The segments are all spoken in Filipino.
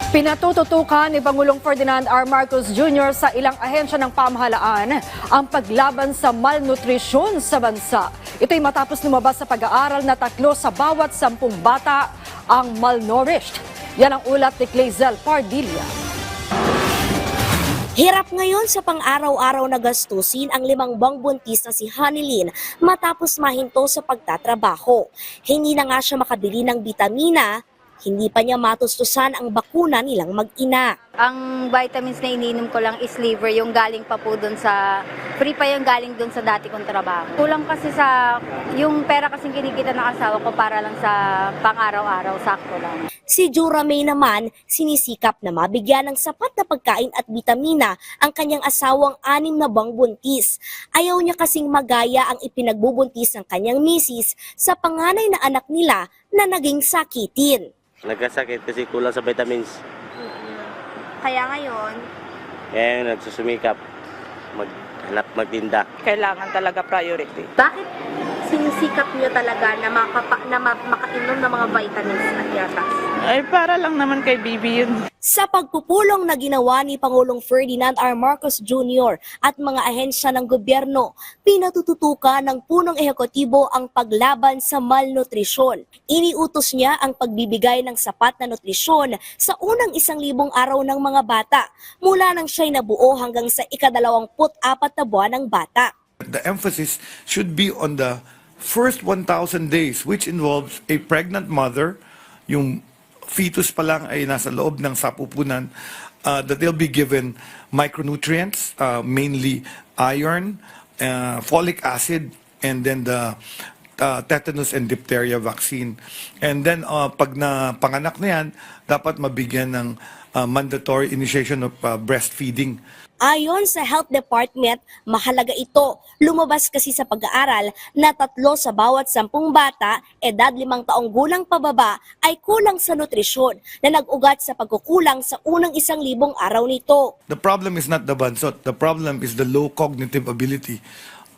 Pinatututukan ni Pangulong Ferdinand R. Marcos Jr. sa ilang ahensya ng pamahalaan ang paglaban sa malnutrisyon sa bansa. Ito'y matapos lumabas sa pag-aaral na 3 sa bawat 10 bata ang malnourished. Yan ang ulat ni Clazel Pardilla. Hirap ngayon sa pang-araw-araw na gastusin ang 5 buwang buntis na si Hanilyn matapos mahinto sa pagtatrabaho. Hindi na nga siya makabili ng bitamina, hindi pa niya matustusan ang bakuna nilang mag-ina. Ang vitamins na iniinom ko lang is liver, yung galing pa po doon sa, free pa yung galing doon sa dati kong trabaho. Kulang kasi sa, yung pera kasing kinikita ng asawa ko para lang sa pang-araw-araw, sakto lang. Si Jura May naman, sinisikap na mabigyan ng sapat na pagkain at bitamina ang kanyang asawang 6 na buwang buntis. Ayaw niya kasing magaya ang ipinagbubuntis ng kanyang misis sa panganay na anak nila na naging sakitin. Nagkasakit kasi kulang sa vitamins. Kaya ngayon, Nagsusumikap, magtinda. Kailangan talaga priority. Bakit sinisikap niyo talaga na makainom ng mga vitamins at gatas? Ay, para lang naman kay Bibi yun. Sa pagpupulong na ginawa ni Pangulong Ferdinand R. Marcos Jr. at mga ahensya ng gobyerno, pinatututukan ng punong ehekutibo ang paglaban sa malnutrisyon. Iniutos niya ang pagbibigay ng sapat na nutrisyon sa unang 1,000 araw ng mga bata, mula nang siya'y nabuo hanggang sa ika-24 na buwan ng bata. The emphasis should be on the first 1,000 days, which involves a pregnant mother, yung fetus pa lang ay nasa loob ng sapupunan, that they'll be given micronutrients, mainly iron, folic acid, and then the tetanus and diphtheria vaccine. And then pag panganak na yan, dapat mabigyan ng mandatory initiation of breastfeeding. Ayon sa Health Department, mahalaga ito. Lumabas kasi sa pag-aaral na 3 sa bawat 10 bata, edad 5 taong gulang pababa, ay kulang sa nutrisyon na nag-ugat sa pagkukulang sa unang 1,000 araw nito. The problem is not the bansot. The problem is the low cognitive ability.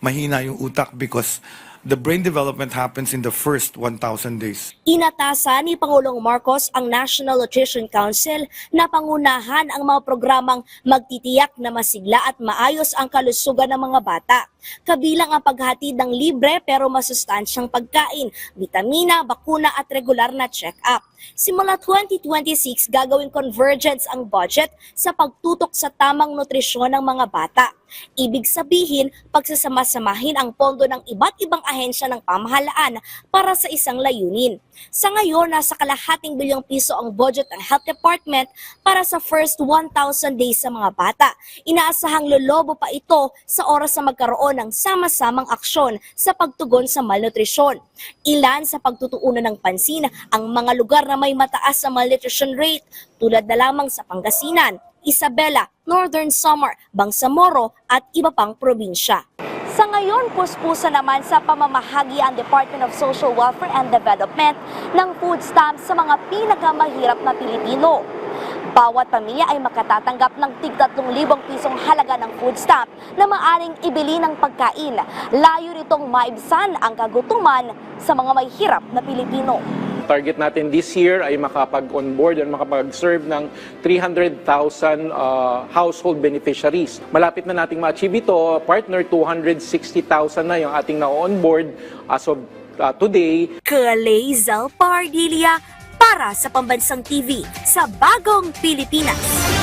Mahina yung utak because the brain development happens in the first 1,000 days. Inatasan ni Pangulong Marcos ang National Nutrition Council na pangunahan ang mga programang magtitiyak na masigla at maayos ang kalusugan ng mga bata. Kabilang ang paghatid ng libre pero masustansyang pagkain, bitamina, bakuna at regular na check-up. Simula 2026, gagawing convergence ang budget sa pagtutok sa tamang nutrisyon ng mga bata. Ibig sabihin, pagsasama-samahin ang pondo ng iba't ibang ahensya ng pamahalaan para sa isang layunin. Sa ngayon, nasa ₱250 bilyong ang budget ng Health Department para sa first 1,000 days sa mga bata. Inaasahang lolobo pa ito sa oras na magkaroon ng sama-samang aksyon sa pagtugon sa malnutrisyon. Ilan sa pagtutuunan ng pansin ang mga lugar na may mataas na malnutrition rate, tulad na lamang sa Pangasinan, Isabela, Northern Samar, Bangsamoro at iba pang probinsya. Sa ngayon, puspusa naman sa pamamahagi ang Department of Social Welfare and Development ng food stamps sa mga pinakamahirap na Pilipino. Bawat pamilya ay makatatanggap ng tig-3,000 halaga ng food stamp na maaaring ibili ng pagkain. Layo nitong maibsan ang kagutuman sa mga may hirap na Pilipino. Target natin this year ay makapag-onboard and makapag-serve ng 300,000 household beneficiaries. Malapit na nating ma-achieve ito, partner, 260,000 na yung ating na-onboard as of today. Clazel Pardilla para sa Pambansang TV sa Bagong Pilipinas.